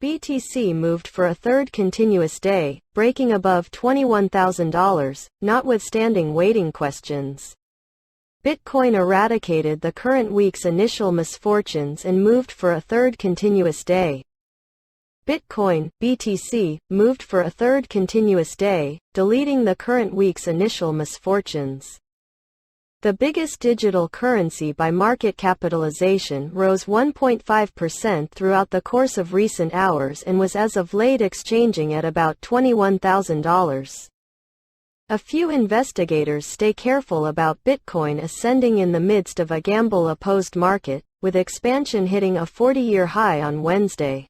BTC moved for a third continuous day, breaking above $21,000, notwithstanding waiting questions. Bitcoin eradicated the current week's initial misfortunes and moved for a third continuous day. Bitcoin, BTC, moved for a third continuous day, deleting the current week's initial misfortunes. The biggest digital currency by market capitalization rose 1.5% throughout the course of recent hours and was as of late exchanging at about $21,000. A few investigators stay careful about Bitcoin ascending in the midst of a gamble-opposed market, with expansion hitting a 40-year high on Wednesday.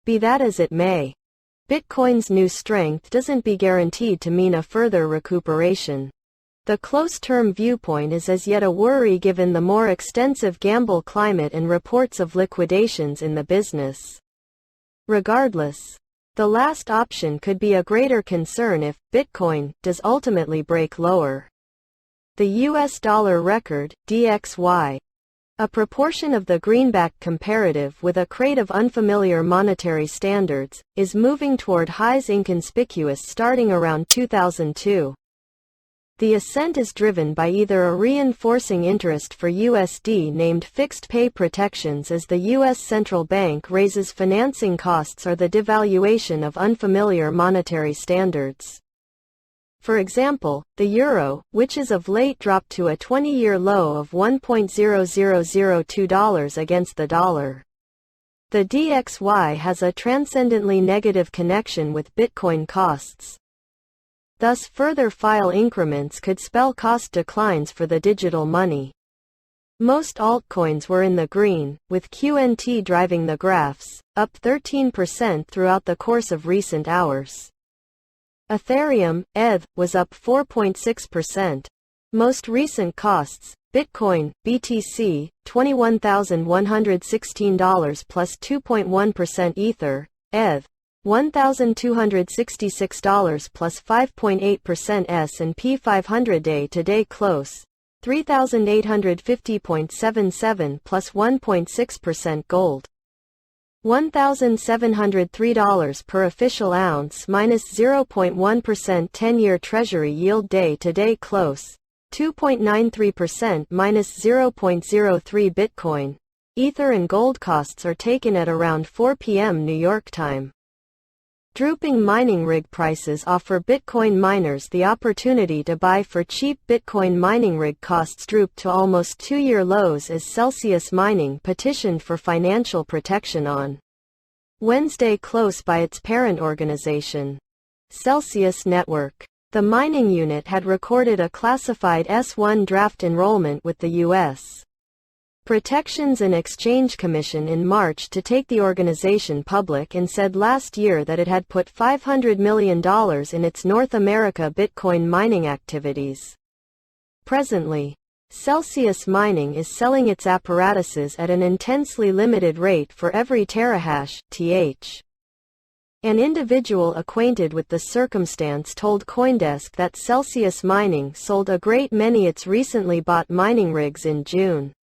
Be that as it may, Bitcoin's new strength doesn't be guaranteed to mean a further recuperation. The close-term viewpoint is as yet a worry given the more extensive gamble climate and reports of liquidations in the business. Regardless, the last option could be a greater concern if Bitcoin does ultimately break lower. The US dollar record, DXY, a proportion of the greenback comparative with a crate of unfamiliar monetary standards, is moving toward highs inconspicuous starting around 2002. The ascent is driven by either a reinforcing interest for USD named fixed pay protections as the U.S. central bank raises financing costs or the devaluation of unfamiliar monetary standards. For example, the euro, which is of late dropped to a 20-year low of $1.0002 against the dollar. The DXY has a transcendently negative connection with Bitcoin costs. Thus further file increments could spell cost declines for the digital money. Most altcoins were in the green, with QNT driving the graphs, up 13% throughout the course of recent hours. Ethereum, ETH, was up 4.6%. Most recent costs, Bitcoin, BTC, $21,116 plus 2.1% Ether, ETH, $1,266 plus 5.8% S&P 500 day-to-day close, $3,850.77 plus 1.6% gold. $1,703 per official ounce minus 0.1% 10-year Treasury yield day-to-day close, 2.93% minus 0.03 Bitcoin. Ether and gold costs are taken at around 4 p.m. New York time. Drooping mining rig prices offer Bitcoin miners the opportunity to buy for cheap. Bitcoin mining rig costs drooped to almost 2-year lows as Celsius Mining petitioned for financial protection on Wednesday close by its parent organization, Celsius Network. The mining unit had recorded a classified S1 draft enrollment with the U.S. Protections and Exchange Commission in March to take the organization public and said last year that it had put $500 million in its North America Bitcoin mining activities. Presently, Celsius Mining is selling its apparatuses at an intensely limited rate for every terahash, th. An individual acquainted with the circumstance told CoinDesk that Celsius Mining sold a great many its recently bought mining rigs in June,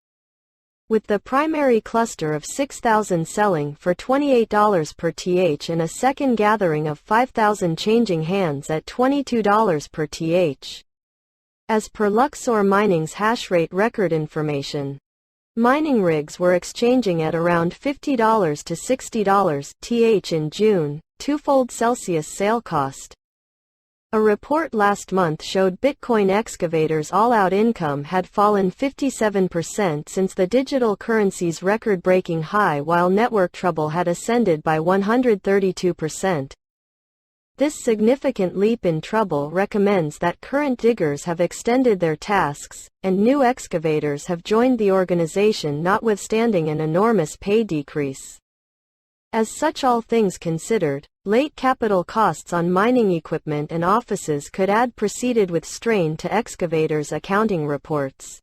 with the primary cluster of 6,000 selling for $28 per th and a second gathering of 5,000 changing hands at $22 per th. As per Luxor Mining's hashrate record information, mining rigs were exchanging at around $50 to $60 th in June, twofold Celsius sale cost. A report last month showed Bitcoin excavators' all-out income had fallen 57% since the digital currency's record-breaking high, while network trouble had ascended by 132%. This significant leap in trouble recommends that current diggers have extended their tasks, and new excavators have joined the organization notwithstanding an enormous pay decrease. As such, all things considered, late capital costs on mining equipment and offices could add proceeded with strain to excavators' accounting reports.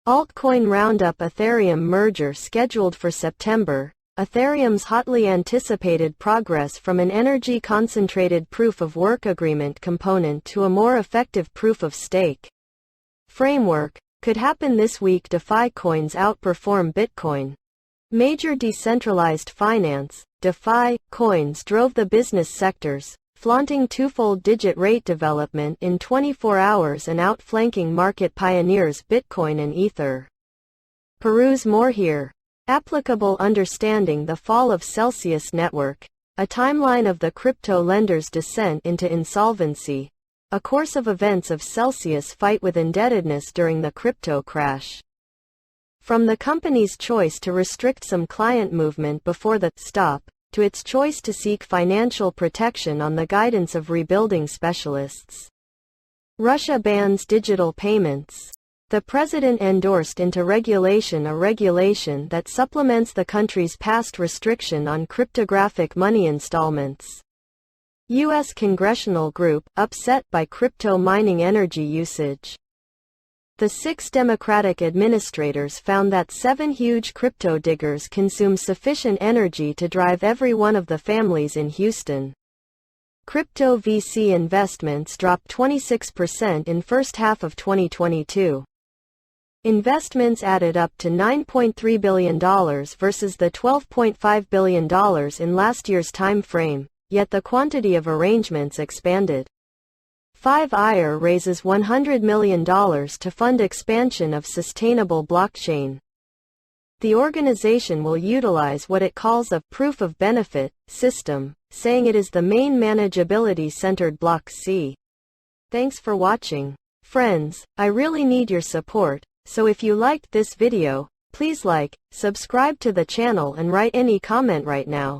Altcoin Roundup. Ethereum merger scheduled for September. Ethereum's hotly anticipated progress from an energy-concentrated proof-of-work agreement component to a more effective proof-of-stake framework could happen this week. DeFi coins outperform Bitcoin. Major decentralized finance, DeFi, coins drove the business sectors, flaunting twofold digit rate development in 24 hours and outflanking market pioneers Bitcoin and Ether. Peruse more here. Applicable understanding the fall of Celsius Network, a timeline of the crypto lender's descent into insolvency, a course of events of Celsius' fight with indebtedness during the crypto crash. From the company's choice to restrict some client movement before the stop, to its choice to seek financial protection on the guidance of rebuilding specialists. Russia bans digital payments. The president endorsed into regulation a regulation that supplements the country's past restriction on cryptographic money installments. U.S. congressional group, upset by crypto mining energy usage. The 6 Democratic administrators found that 7 huge crypto diggers consume sufficient energy to drive every one of the families in Houston. Crypto VC investments dropped 26% in first half of 2022. Investments added up to $9.3 billion versus the $12.5 billion in last year's time frame, yet the quantity of arrangements expanded. 5IR raises $100 million to fund expansion of sustainable blockchain. The organization will utilize what it calls a proof of benefit system, saying it is the main manageability-centered block C. Thanks for watching. Friends, I really need your support, so if you liked this video, please like, subscribe to the channel and write any comment right now.